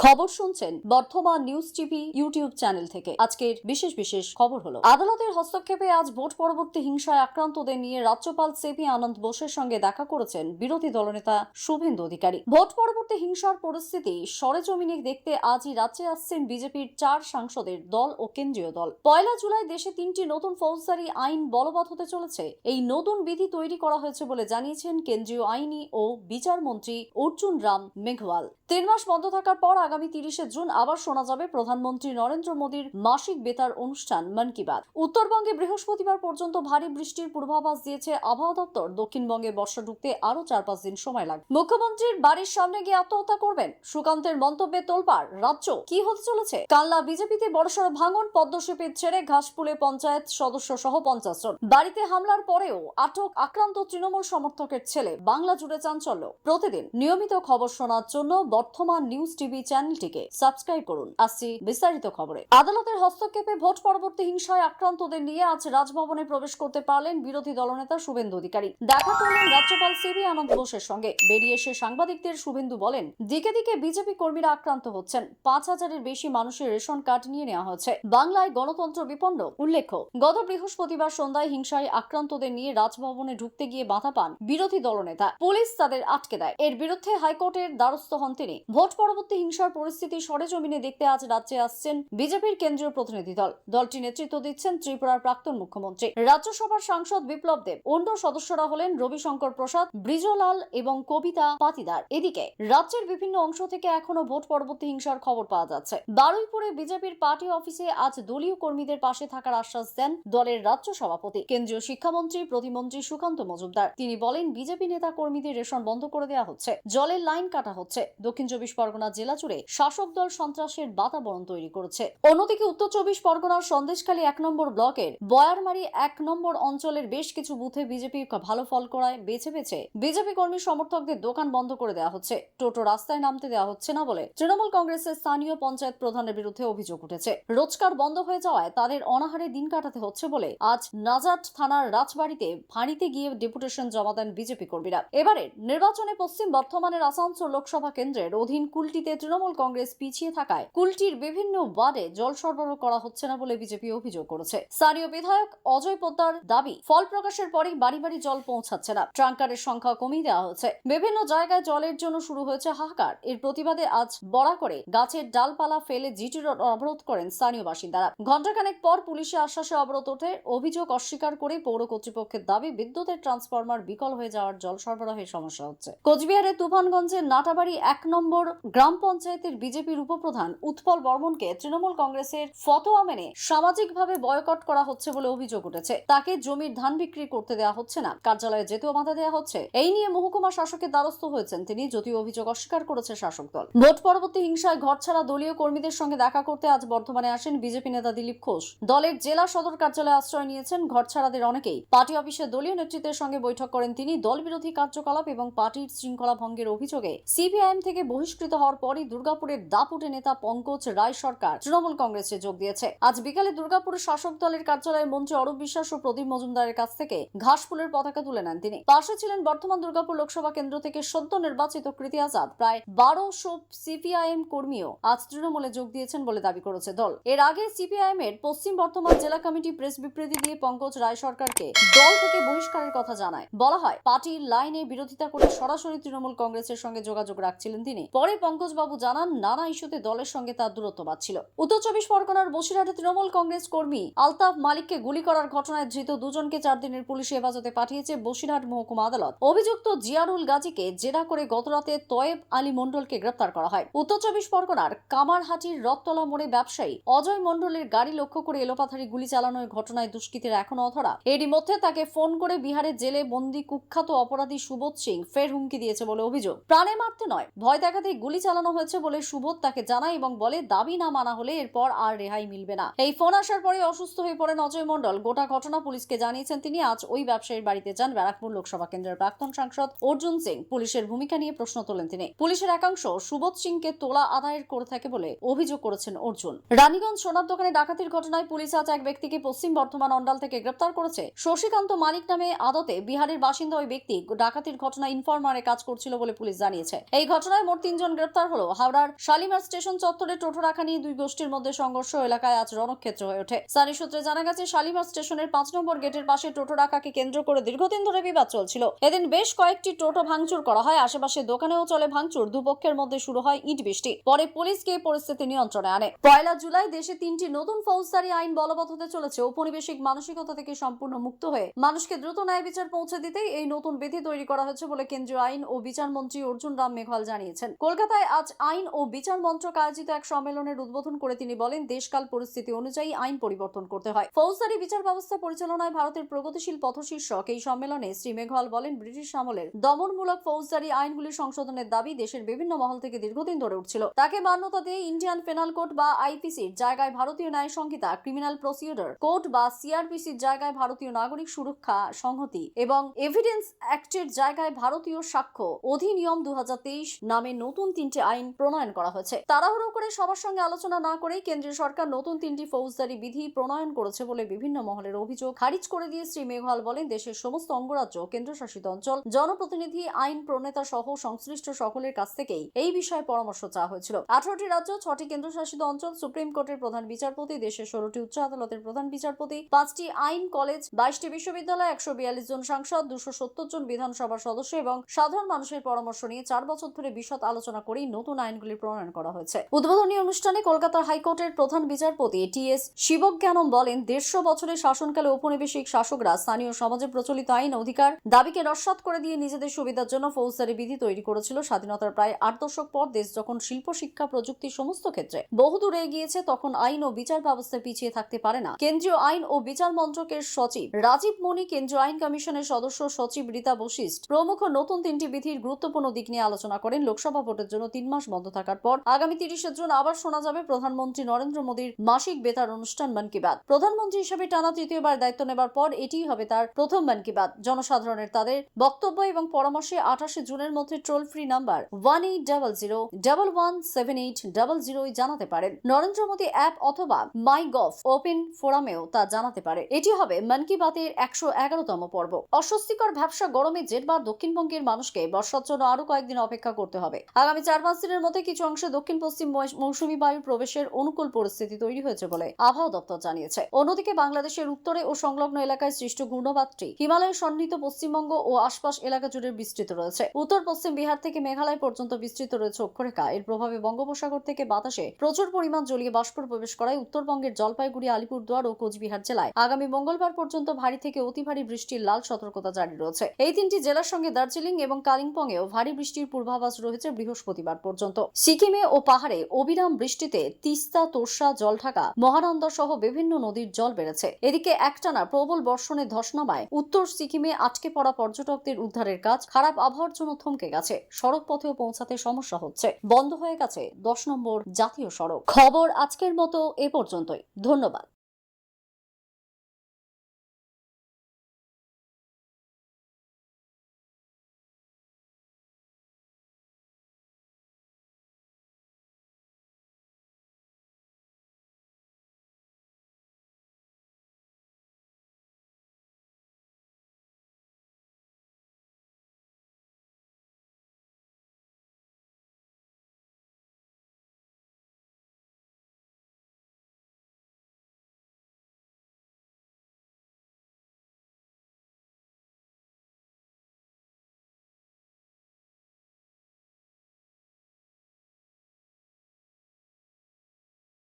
খবর শুনছেন বর্তমান নিউজ টিভি ইউটিউব চ্যানেল থেকে। আজকের বিশেষ খবর হলো, আদালতের হস্তক্ষেপে আজ ভোট পরবর্তী হিংসায় আক্রান্তদের নিয়ে রাজ্যপাল সিপি আনন্দ বোসের সঙ্গে দেখা করেছেন বিরোধী দলনেতা শুভেন্দু অধিকারী। ভোট পরবর্তী হিংসার পরিস্থিতি সরেজমিনে দেখতে আজই রাজ্যে আসছেন বিজেপির 4 সাংসদের দল ও কেন্দ্রীয় দল। 1 জুলাই দেশে 3টি নতুন ফৌজদারি আইন বলবৎ হতে চলেছে। এই নতুন বিধি তৈরি করা হয়েছে বলে জানিয়েছেন কেন্দ্রীয় আইনি ও বিচার মন্ত্রী অর্জুন রাম মেঘওয়াল। 3 মাস বন্ধ থাকার পর আগামী 30 জুন আবার শোনা যাবে প্রধানমন্ত্রী নরেন্দ্র মোদীর মাসিক বেতার অনুষ্ঠান মন কি বাত। উত্তরবঙ্গে বৃহস্পতিবার পর্যন্ত ভারী বৃষ্টির পূর্বাভাস দিয়েছে আবহাওয়া দপ্তর। দক্ষিণবঙ্গে বর্ষা ঢুকতে আরো 4-5 দিন সময় লাগবে। মুখ্যমন্ত্রীর বাড়ির সামনে গিয়ে আত্মহত্যা করবেন, সুকান্তের মন্তব্যে তোলপাড় রাজ্য। কি হতে চলেছে? কালনা বিজেপিতে বড়সড় ভাঙন, পদ্মশিবির ছেড়ে ঘাসফুলে পঞ্চায়েত সদস্য সহ 50 জন। বাড়িতে হামলার পরেও আটক আক্রান্ত তৃণমূল সমর্থকের ছেলে। বাংলা জুড়ে চাঞ্চল্য। প্রতিদিন নিয়মিত খবর শোনার জন্য বর্তমান নিউজ টিভি চ্যানেলটিকে সাবস্ক্রাইব করুন। আসছি বিস্তারিত খবরে। আদালতের হস্তক্ষেপে ভোট পরবর্তী হিংসায় আক্রান্তদের নিয়ে আজ রাজভবনে প্রবেশ করতে পারলেন বিরোধী দলনেতা শুভেন্দু অধিকারী। দেখা করলেন রাজ্যপাল সিপি আনন্দ বোসের সঙ্গে। বেরিয়ে এসে সাংবাদিকদের শুভেন্দু বলেন, দিকে দিকে বিজেপি কর্মীরা আক্রান্ত হচ্ছেন। 5000-এর বেশি মানুষের রেশন কার্ড নিয়ে নেওয়া হয়েছে। বাংলায় গণতন্ত্র বিপন্ন। উল্লেখ্য, গত বৃহস্পতিবার সন্ধ্যায় হিংসায় আক্রান্তদের নিয়ে রাজভবনে ঢুকতে গিয়ে বাধা পান বিরোধী দলনেতা। পুলিশ তাদের আটকে দেয়। এর বিরুদ্ধে হাইকোর্টের দ্বারস্থ হন তিনি। ভোট পরবর্তী হিংসার পরিস্থিতি সরেজমিনে দেখতে আজ রাজ্যে আসছেন বিজেপির কেন্দ্রীয় প্রতিনিধি দল। দলটি নেতৃত্ব দিচ্ছেন ত্রিপুরার প্রাক্তন মুখ্যমন্ত্রী, রাজ্যসভার সাংসদ বিপ্লব দেব। অন্য সদস্যরা হলেন রবিশঙ্কর প্রসাদ, ব্রিজলাল এবং কবিতা পাতিদার। এদিকে রাজ্যের বিভিন্ন অংশ থেকে এখনো ভোট পরবর্তী হিংসার খবর পাওয়া যাচ্ছে। বারুইপুরে বিজেপির পার্টি অফিসে আজ দলীয় কর্মীদের পাশে থাকার আশ্বাস দেন দলের রাজ্য সভাপতি, কেন্দ্রীয় শিক্ষামন্ত্রী প্রতিমন্ত্রী সুকান্ত মজুমদার। তিনি বলেন, বিজেপি নেতা কর্মীদের রেশন বন্ধ করে দেওয়া হচ্ছে, জলের লাইন কাটা হচ্ছে। দক্ষিণ 24 পরগনা জেলা জুড়ে শাসক দল সন্ত্রাসের বাতাবরণ তৈরি করেছে। অন্যদিকে উত্তর 24 পরগনার সন্দেশখালী 1 নম্বর ব্লকের বয়ারমারি 1 নম্বর অঞ্চলের বেশ কিছু বুথে বিজেপি ভালো ফল করায় বেছে বিজেপি কর্মী সমর্থকদের দোকান বন্ধ করে দেওয়া হচ্ছে। টোটো রাস্তায় নামতে দেওয়া হচ্ছে না বলে তৃণমূল কংগ্রেসের স্থানীয় পঞ্চায়েত প্রধানের বিরুদ্ধে অভিযোগ উঠেছে। রোজগার বন্ধ হয়ে যাওয়ায় তাদের অনাহারে দিন কাটাতে হচ্ছে বলে আজ নাজাট থানার রাজবাড়িতে ফাঁড়িতে গিয়ে ডেপুটেশন জমা দেন বিজেপি কর্মীরা। এবারে নির্বাচনে পশ্চিম বর্ধমানের আসানসোল লোকসভা কেন্দ্রের অধীন কুলটিতে তৃণমূল কংগ্রেস পিছিয়ে থাকায় কুলটির বিভিন্ন ওয়ার্ডে জল সরবরাহ করা হচ্ছে না বলে বিজেপি অভিযোগ করেছে। স্থানীয় বিধায়ক অজয় পোদ্দার দাবি, ফল প্রকাশের পরেই বাড়ি বাড়ি জল পৌঁছাচ্ছে না, ট্যাঙ্কারের সংখ্যা কমিয়ে দেওয়া হয়েছে। বিভিন্ন জায়গায় জলের জন্য শুরু হয়েছে হাহাকার। এর প্রতিবাদে আজ বড়া করে গাছের ডালপালা ফেলে জিটি রোড অবরোধ করেন স্থানীয় বাসিন্দারা। ঘণ্টাখানেক পর পুলিশের আশ্বাসে অবরোধ ওঠে। অভিযোগ অস্বীকার করে পৌর কর্তৃপক্ষের দাবি, বিদ্যুতের ট্রান্সফরমার বিকল হয়ে যাওয়ার জল সরবরাহের সমস্যা হচ্ছে। কোচবিহারের তুফানগঞ্জের নাটাবাড়ি 1 নম্বর গ্রাম পঞ্চায়েতের বিজেপির উপপ্রধান উৎপল বর্মনকে তৃণমূল কংগ্রেসের ফতোয়া মেনে সামাজিকভাবে বয়কট করা হচ্ছে বলে অভিযোগ উঠেছে। তাকে জমির ধান বিক্রি করতে দেওয়া হচ্ছে না, কার্যালয়ে যেতেও বাধা দেওয়া হচ্ছে। এই নিয়ে মহকুমা শাসকের দ্বারস্থ হয়েছেন তিনি, যদিও অভিযোগ অস্বীকার করেছে শাসক দল। ভোট পরবর্তী হিংসায় ঘরছাড়া দলীয় কর্মীদের সঙ্গে দেখা করতে আজ বর্ধমানে আসেন বিজেপি নেতা দিলীপ ঘোষ। দলের জেলা সদর কার্যালয়ে আশ্রয় নিয়েছেন ঘরছাড়াদের অনেকেই। পার্টি অফিসে দলীয় নেতৃত্বের সঙ্গে বৈঠক করেন তিনি। দল বিরোধী কার্যকলাপ এবং পার্টির শৃঙ্খলা ভঙ্গের অভিযোগে সিপিআইএম থেকে বহিষ্কৃত হওয়ার পরই দুর্গাপুরের দাপুটে নেতা পঙ্কজ রায় সরকার তৃণমূল কংগ্রেসে যোগ দিয়েছে। আজ বিকালে দুর্গাপুরের শাসক দলের কার্যালয়ে মন্ত্রী অরূপ বিশ্বাস ও প্রদীপ মজুমদারের কাছ থেকে ঘাসফুলের পতাকা তুলে নেন তিনি। পাশে ছিলেন বর্ধমান দুর্গাপুর লোকসভা কেন্দ্র থেকে সদ্য নির্বাচিত কৃতি আজাদ। প্রায় 1200 সিপিআইএম কর্মীও আজ তৃণমূলে যোগ দিয়েছেন বলে দাবি করেছে দল। এর আগে সিপিআইএম এর পশ্চিম বর্ধমান জেলা কমিটি প্রেস বিবৃতি দিয়ে পঙ্কজ রায় সরকারকে দল থেকে বহিষ্কারের কথা জানায়। বলা হয়, পার্টির লাইনে বিরোধিতা করে সরাসরি তৃণমূল কংগ্রেসের সঙ্গে যোগাযোগ রাখছিলেন তিনি। পরে পঙ্কজ বাবু জানান, নানা ইস্যুতে দলের সঙ্গে তার দূরত্ব বাড়ছিল। উত্তর 24 পরগনার বসিরহাটে তৃণমূল কংগ্রেস কর্মী আলতাফ মালিককে গুলি করার ঘটনায় ধৃত 2 জনকে 4 দিনের পুলিশি হেফাজতে পাঠিয়েছে বসিরহাট মহকুমা আদালত। অভিযুক্ত জিয়ারুল গাজীকে জেরা করে গতরাতে তয়েব আলী মণ্ডলকে গ্রেপ্তার করা হয়। উত্তর 24 পরগনার কামারহাটির রথতলা মোড়ে ব্যবসায়ী অজয় মণ্ডলের গাড়ি লক্ষ্য করে এলোপাথারি গুলি চালানোর ঘটনায় দুষ্কৃতীরা এখনো অধরা। এরই মধ্যে তাকে ফোন করে বিহারের জেলে বন্দী কুখ্যাত অপরাধী সুবোধ সিং ফের হুমকি দিয়েছে বলে অভিযোগ। প্রাণে মারতে নয়, ভয় দেখাতেই গুলি চালানো হয়েছে বলে সুবোধ তাকে জানায় এবং বলে, দাবি না মানা হলে এরপর আর রেহাই মিলবে না। এই ফোন আসার পরে অসুস্থ হয়ে পড়েন অজয় মণ্ডল। গোটা ঘটনা পুলিশকে জানিয়েছেন তিনি। আজ ওই ব্যবসায়ীর বাড়িতে যান ব্যারাকপুর লোকসভা কেন্দ্রের প্রাক্তন সাংসদ অর্জুন সিং। পুলিশের ভূমিকা নিয়ে প্রশ্ন তোলেন তিনি। পুলিশের একাংশ সুবোধ সিংকে তোলা আদায়ের করে থাকে বলে অভিযোগ করেছেন অর্জুন। রানীগঞ্জ সোনার দোকানে ডাকাতির ঘটনায় পুলিশ আজ এক ব্যক্তিকে পশ্চিম বর্ধমান অন্ডাল থেকে গ্রেপ্তার করেছে। শশীকান্ত মালিক নামে আদতে বিহারের বাসিন্দা ওই ব্যক্তি ডাকাতির ঘটনায় ইনফরমারে কাজ করছিল বলে পুলিশ জানিয়েছে। এই ঘটনায় মোট 3 জন গ্রেপ্তার হলো। হাওড়ার শালিমার স্টেশন চত্বরে টোটো রাখা নিয়ে দুই গোষ্ঠীর মধ্যে সংঘর্ষ এলাকায় আজ রণক্ষেত্র হয়ে ওঠে। স্থানীয় সূত্রে জানা গেছে, শালিমার স্টেশনের 5 নম্বর গেটের পাশে টোটো রাখাকে কেন্দ্র করে দীর্ঘদিন ধরে বিবাদ চলছিল। এদিন বেশ কয়েকটি টোটো ভাঙচুর করা হয়। আশেপাশে দোকানেও চলে ভাঙচুর। দুপক্ষের মধ্যে শুরু হয় ইট বৃষ্টি। পরে পুলিশ গিয়ে পরিস্থিতি নিয়ন্ত্রণে আনে। 1 জুলাই দেশে 3টি নতুন ফৌজদারি আইন বলবৎ হতে চলেছে। ঔপনিবেশিক মানসিকতা থেকে সম্পূর্ণ মুক্ত হয়ে মানুষকে দ্রুত ন্যায় বিচার পৌঁছে দিতেই এই নতুন বিধি তৈরি করা হয়েছে বলে কেন্দ্রীয় আইন ও বিচার মন্ত্রী অর্জুন রাম মেঘওয়াল জানিয়েছেন। কলকাতায় আজ আইন ও বিচার মন্ত্রক আয়োজিত এক সম্মেলনের উদ্বোধন করে তিনি বলেন, দেশকাল পরিস্থিতি অনুযায়ী আইন পরিবর্তন করতে হয়। ফৌজদারি বিচার ব্যবস্থা পরিচালনায় ভারতের প্রগতিশীল পথ শীর্ষক এই সম্মেলনে শ্রী মেঘওয়াল বলেন, ব্রিটিশ আমলের দমনমূলক ফৌজদারি আইনগুলি সংশোধনের দাবি দেশের বিভিন্ন মহল থেকে দীর্ঘদিন ধরে উঠছিল। তাকে মান্যতা দিয়ে ইন্ডিয়ান পেনাল কোড বা আইপিসির জায়গায় ভারতীয় ন্যায় সংহিতা, ক্রিমিনাল প্রসিডিউর কোড বা সিআরপিসির জায়গায় ভারতীয় নাগরিক সুরক্ষা সংহতি এবং এভিডেন্স অ্যাক্টের জায়গায় ভারতীয় সাক্ষ্য অধিনিয়ম 2023 নামে নতুন 3টি আইন প্রণয়ন করা হয়েছে। তাড়াহুড়ো করে সবার সঙ্গে আলোচনা না করেই কেন্দ্রীয় সরকার নতুন 3টি ফৌজদারি বিধি প্রণয়ন করেছে বলে বিভিন্ন মহলের অভিযোগ খারিজ করে দিয়ে শ্রী মেঘওয়াল বলেন, দেশের সমস্ত অঙ্গরাজ্য, কেন্দ্রশাসিত অঞ্চল, জনপ্রতিনিধি, আইন প্রণেতা সহ সংশ্লিষ্ট সকলের কাছ থেকেই এই বিষয়ে পরামর্শ চাওয়া হয়েছিল। 18টি রাজ্য, 6টি কেন্দ্রশাসিত অঞ্চল, সুপ্রিম কোর্টের প্রধান বিচারপতি, দেশের 16টি উচ্চ আদালতের প্রধান বিচারপতি, 5টি আইন কলেজ, 22টি বিশ্ববিদ্যালয়, 142 জন সাংসদ, 270 জন বিধানসভার সদস্য এবং সাধারণ মানুষের পরামর্শ নিয়ে 4 বছর ধরে বিশদ আলোচনা করেই নতুন আইনগুলি প্রণয়ন করা হয়েছে। উদ্বোধনী অনুষ্ঠানে কলকাতার হাইকোর্টের প্রধান বিচারপতি টি.এস. শিবজ্ঞানম বলেন, 150 বছরের শাসনকালে ঔপনিবেশিক শাসকরা স্থানীয় সমাজে প্রচলিত আইন অধিকার দাবিকে নস্যাৎ করে দিয়ে নিজেদের সুবিধার জন্য ফৌজদারি বিধি তৈরি করেছিল। স্বাধীনতার প্রায় 8 দশক পর দেশ যখন শিল্প, শিক্ষা, প্রযুক্তি সমস্ত ক্ষেত্রে বহুদূর এগিয়েছে, তখন আইন ও বিচার ব্যবস্থা পিছিয়ে থাকতে পারে না। কেন্দ্রীয় আইন ও বিচার মন্ত্রকের সচিব রাজীব মণি, কেন্দ্রীয় আইন কমিশনের সদস্য সচিব রীতা বশিষ্ঠ প্রমুখ নতুন 3টি বিধির গুরুত্বপূর্ণ দিক নিয়ে আলোচনা করেন। লোকসভা ভোটের জন্য 3 মাস বন্ধ থাকার পর আগামী 30 জুন আবার শোনা যাবে প্রধানমন্ত্রী নরেন্দ্র মোদীর মাসিক বেতার অনুষ্ঠান মন কি বাত। প্রধানমন্ত্রী হিসেবে টানা 3য়বার দায়িত্ব নেবার পর এটিই হবে তার প্রথম মন কি বাত। জনসাধারণের তাদের বক্তব্য এবং পরামর্শে 28 জুনের মধ্যে টোল ফ্রি নাম্বার 1800117800 জানাতে পারেন। নরেন্দ্র মোদী অ্যাপ অথবা মাই গভ ওপেন ফোরামেও তা জানাতে পারে। এটি হবে মন কি বাতের 111তম পর্ব। অস্বস্তিকর ভ্যাপসা গরমে জেরবার দক্ষিণবঙ্গের মানুষকে বর্ষার জন্য আরো কয়েকদিন অপেক্ষা করতে হবে। আগামী 4-5 দিনের মধ্যে কিছু অংশে দক্ষিণ পশ্চিম মৌসুমী বায়ুর প্রবেশের অনুকূল পরিস্থিতি তৈরি হয়েছে বলে আবহাওয়া দপ্তর জানিয়েছে। অন্যদিকে বাংলাদেশের উত্তরে ও সংলগ্ন এলাকায় সৃষ্ট ঘূর্ণবাতটি হিমালয়ের সন্নিহিত পশ্চিমবঙ্গ ও আশপাশ এলাকা জুড়ে বিস্তৃত রয়েছে। উত্তর পশ্চিম বিহার থেকে মেঘালয় পর্যন্ত বিস্তৃত রয়েছে অক্ষরেখা। এর প্রভাবে বঙ্গোপসাগর থেকে বাতাসে প্রচুর পরিমাণ জলীয় বাষ্প প্রবেশ করায় উত্তরবঙ্গের জলপাইগুড়ি, আলিপুরদুয়ার ও কোচবিহার জেলায় আগামী মঙ্গলবার পর্যন্ত ভারী থেকে অতি ভারী বৃষ্টির লাল সতর্কতা জারি রয়েছে। এই 3টি জেলার সঙ্গে দার্জিলিং এবং কালিম্পংয়েও ভারী বৃষ্টির পূর্বাভাস রয়েছে বৃহস্পতিবার পর্যন্ত। সিকিমে ও পাহাড়ে অবিরাম বৃষ্টিতে তিস্তা, তোর্ষা, জলঢাকা, মহানন্দা সহ বিভিন্ন নদীর জল বেড়েছে। এদিকে একটানা প্রবল বর্ষণে ধস নামায় উত্তর সিকিমে আটকে পড়া পর্যটকদের উদ্ধারের কাজ খারাপ আবহাওয়ার জন্য থমকে গেছে। সড়ক পথেও পৌঁছাতে সমস্যা হচ্ছে। বন্ধ হয়ে গেছে 10 নম্বর জাতীয় সড়ক। খবর আজকের মতো এ পর্যন্তই। ধন্যবাদ।